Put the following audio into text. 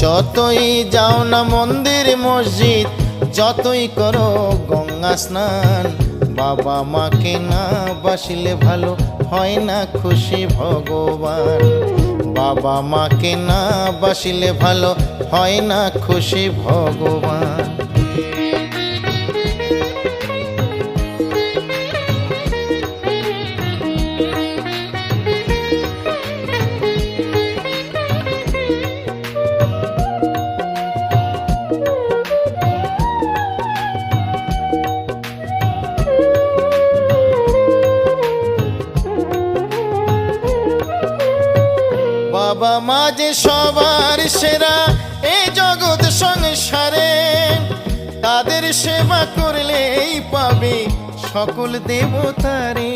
যতই যাও না মন্দির মসজিদ, যতই করো গঙ্গা স্নান, বাবা মাকে না বাসিলে ভালো হয় না খুশি ভগবান। বাবা মাকে না বাসিলে ভালো হয় না খুশি ভগবান। বাবা মা যে সবার সেরা এই জগৎ সংসারে, তাদের সেবা করলেই পাবে সকল দেবতারে।